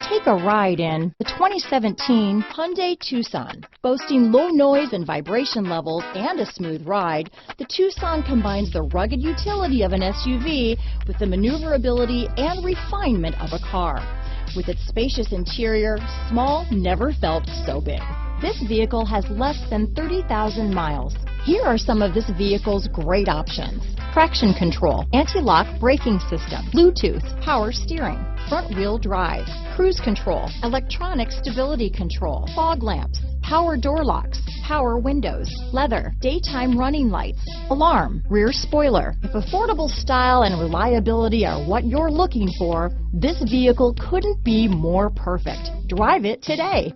Take a ride in the 2017 Hyundai Tucson. Boasting low noise and vibration levels and a smooth ride, the Tucson combines the rugged utility of an SUV with the maneuverability and refinement of a car. With its spacious interior, small never felt so big. This vehicle has less than 30,000 miles. Here are some of this vehicle's great options: traction control, anti-lock braking system, Bluetooth, power steering, front-wheel drive, cruise control, electronic stability control, fog lamps, power door locks, power windows, leather, daytime running lights, alarm, rear spoiler. If affordable style and reliability are what you're looking for, this vehicle couldn't be more perfect. Drive it today.